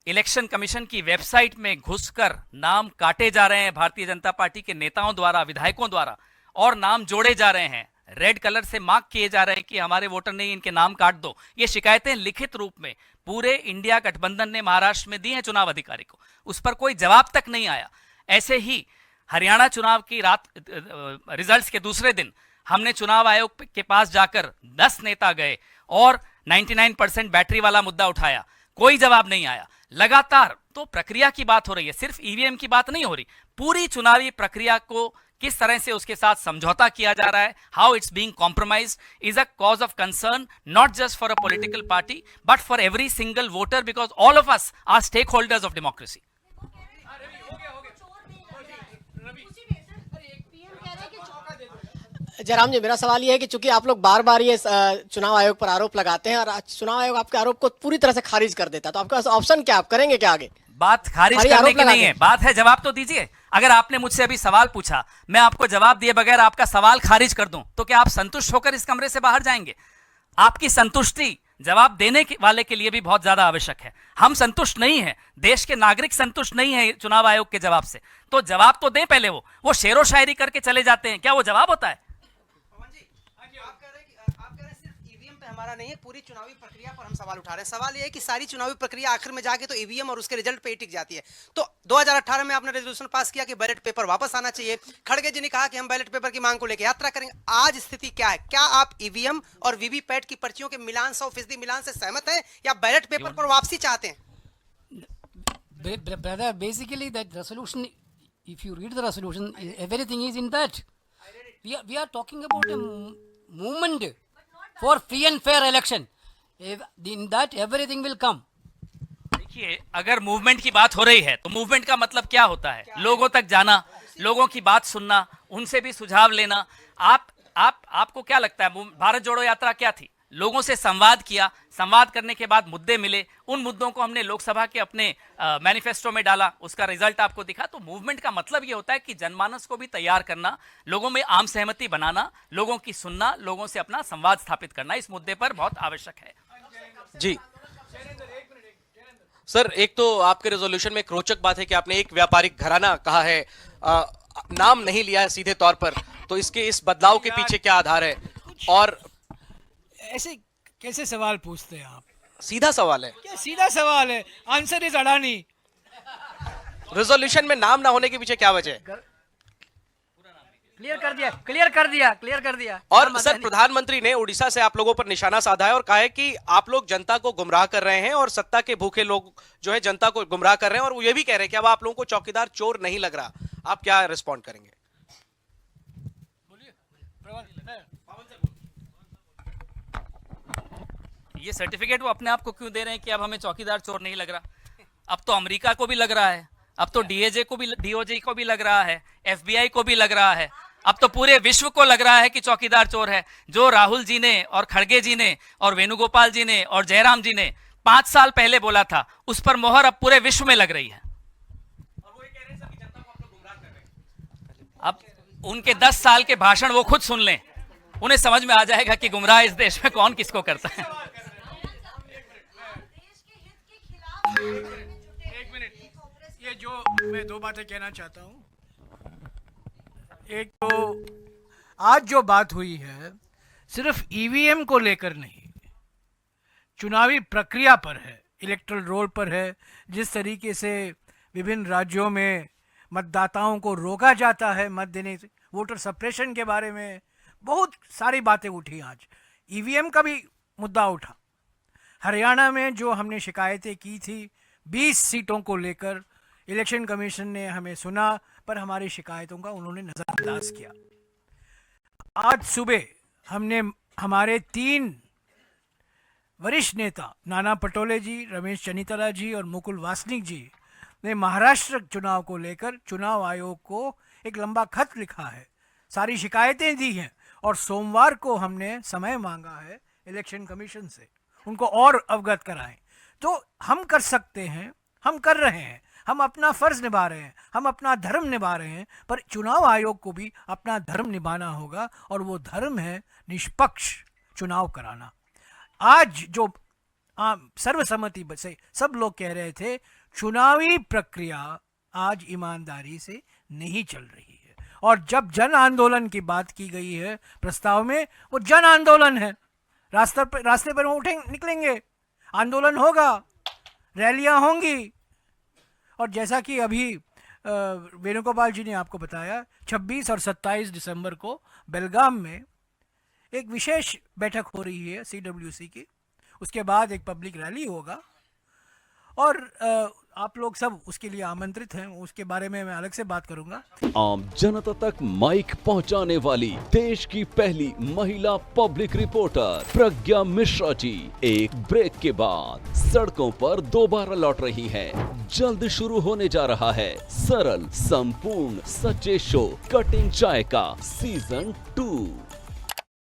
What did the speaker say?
Election commission की website में घुसकर नाम काटे जा रहे हैं भारतीय जनता पार्टी के नेताओं द्वारा, विधायकों द्वारा, और नाम जोड़े जा रहे हैं, रेड कलर से मार्क किए जा रहे हैं कि हमारे वोटर नहीं, इनके नाम काट दो। ये शिकायतें लिखित रूप में पूरे इंडिया गठबंधन ने महाराष्ट्र में दी हैं चुनाव अधिकारी को, उस पर कोई जवाब तक नहीं आया। ऐसे ही हरियाणा चुनाव की रात रिजल्ट्स के दूसरे दिन हमने चुनाव आयोग के पास जाकर 10 नेता गए और 99% बैटरी वाला मुद्दा उठाया, कोई जवाब नहीं आया। लगातार तो प्रक्रिया की बात हो रही है, सिर्फ ईवीएम की बात नहीं हो रही, पूरी चुनावी प्रक्रिया को किस तरह से उसके साथ समझौता किया जा रहा है, how it's being compromised is a cause of concern, not just for a political party but for every single voter, because all of us are stakeholders of democracy. Jairam ji, मेरा सवाल ये है कि चूंकि आप लोग बार बार ये चुनाव आयोग पर आरोप लगाते हैं और चुनाव आयोग आपके आरोप को पूरी तरह से खारिज कर देता है, तो आपके पास ऑप्शन क्या, आप करेंगे क्या आगे? बात खारिज करने की नहीं है, बात है जवाब तो दीजिए। अगर आपने मुझसे अभी सवाल पूछा, मैं आपको जवाब दिए बगैर आपका सवाल खारिज कर दूं, तो क्या आप संतुष्ट होकर इस कमरे से बाहर जाएंगे? आपकी संतुष्टि जवाब देने वाले के लिए भी बहुत ज्यादा आवश्यक है। हम संतुष्ट नहीं है, देश के नागरिक संतुष्ट नहीं है चुनाव आयोग के जवाब से, तो जवाब तो दें पहले। वो शेरो शायरी करके चले जाते हैं, क्या वो जवाब होता है? हमारा नहीं है, पूरी चुनावी प्रक्रिया पर हम सवाल उठा रहे हैं। सवाल ये है कि सारी चुनावी प्रक्रिया आखिर में जाके तो ईवीएम और उसके रिजल्ट पे टिक जाती है। तो 2018 में आपने रेजोल्यूशन पास किया कि बैलेट पेपर वापस आना चाहिए। खड़गे जी ने कहा कि हम बैलेट पेपर की मांग को लेकर यात्रा करेंगे। आज स्थिति क्या है? क्या आप ईवीएम और वीवीपैट की पर्चियों के मिलान 100% मिलान से सहमत हैं या बैलेट पेपर पर वापसी चाहते हैं? Brother, basically that resolution, if you read the resolution, everything is in that. We are talking about a movement for free and fair election. In that everything will come. देखिए, अगर movement की बात हो रही है तो मूवमेंट का मतलब क्या होता है? लोगों तक जाना, लोगों की बात सुनना, उनसे भी सुझाव लेना। आपको क्या लगता है भारत जोड़ो यात्रा क्या थी? लोगों से संवाद किया, संवाद करने के बाद मुद्दे मिले, उन मुद्दों को हमने लोकसभा के अपने मैनिफेस्टो में डाला, उसका रिजल्ट आपको दिखा। तो मूवमेंट का मतलब ये होता है कि जनमानस को भी तैयार करना, लोगों में आम सहमति बनाना, लोगों की सुनना, लोगों से अपना संवाद स्थापित करना इस मुद्दे पर बहुत आवश्यक है। जी सर, एक तो आपके रेजोल्यूशन में एक रोचक बात है कि आपने एक व्यापारिक घराना कहा है, नाम नहीं लिया है सीधे तौर पर, तो इसके इस बदलाव के पीछे क्या आधार है? और ऐसे कैसे सवाल पूछते हैं आप? सीधा सवाल है। क्या सीधा सवाल है? Answer is Adani. रेजोल्यूशन में नाम ना होने के पीछे क्या वजह है? क्लियर कर दिया। और सर, प्रधानमंत्री ने उड़ीसा से आप लोगों पर निशाना साधा है और कहा है कि आप लोग जनता को गुमराह कर रहे हैं और सत्ता के भूखे लोग जो है जनता को गुमराह कर रहे हैं, और वो ये भी कह रहे हैं कि अब आप लोगों को चौकीदार चोर नहीं लग रहा। आप क्या रिस्पॉन्ड करेंगे? ये सर्टिफिकेट वो अपने आप को क्यों दे रहे हैं कि अब हमें चौकीदार चोर नहीं लग रहा? अब तो अमेरिका को भी लग रहा है, अब तो डीओजे को भी लग रहा है, एफबीआई को भी लग रहा है, अब तो पूरे विश्व को लग रहा है कि चौकीदार चोर है। जो राहुल जी ने और खड़गे जी ने और वेणुगोपाल जी ने और जयराम जी ने 5 साल पहले बोला था, उस पर मोहर अब पूरे विश्व में लग रही है। अब उनके 10 साल के भाषण वो खुद सुन लें, उन्हें समझ में आ जाएगा कि गुमराह इस देश में कौन किसको करता है। एक मिनट, ये जो मैं 2 बातें कहना चाहता हूं। एक तो आज जो बात हुई है सिर्फ ईवीएम को लेकर नहीं, चुनावी प्रक्रिया पर है, इलेक्टोरल रोल पर है। जिस तरीके से विभिन्न राज्यों में मतदाताओं को रोका जाता है मत देने से, वोटर सप्रेशन के बारे में बहुत सारी बातें उठी। आज ईवीएम का भी मुद्दा उठा। हरियाणा में जो हमने शिकायतें की थी 20 सीटों को लेकर, इलेक्शन कमीशन ने हमें सुना पर हमारी शिकायतों का उन्होंने नजरअंदाज किया। आज सुबह हमने हमारे 3 वरिष्ठ नेता नाना पटोले जी, रमेश चन्नीतला जी और मुकुल वासनिक जी ने महाराष्ट्र चुनाव को लेकर चुनाव आयोग को एक लंबा खत लिखा है, सारी शिकायतें दी हैं और सोमवार को हमने समय मांगा है इलेक्शन कमीशन से, उनको और अवगत कराएं। तो हम कर सकते हैं, हम कर रहे हैं, हम अपना फर्ज निभा रहे हैं, हम अपना धर्म निभा रहे हैं, पर चुनाव आयोग को भी अपना धर्म निभाना होगा और वो धर्म है निष्पक्ष चुनाव कराना। आज जो सर्वसम्मति से सब लोग कह रहे थे चुनावी प्रक्रिया आज ईमानदारी से नहीं चल रही है। और जब जन आंदोलन की बात की गई है प्रस्ताव में, वो जन आंदोलन है, रास्ते पर निकलेंगे, आंदोलन होगा, रैलियां होंगी। और जैसा कि अभी वेणुगोपाल जी ने आपको बताया, 26 और 27 दिसंबर को बेलगाम में एक विशेष बैठक हो रही है CWC की, उसके बाद एक पब्लिक रैली होगा और आप लोग सब उसके लिए आमंत्रित हैं, उसके बारे में मैं अलग से बात करूंगा। आम जनता तक माइक पहुंचाने वाली देश की पहली महिला पब्लिक रिपोर्टर प्रज्ञा मिश्रा जी एक ब्रेक के बाद सड़कों पर दोबारा लौट रही हैं। जल्द शुरू होने जा रहा है सरल, संपूर्ण, सच्चे शो कटिंग चाय का सीजन 2।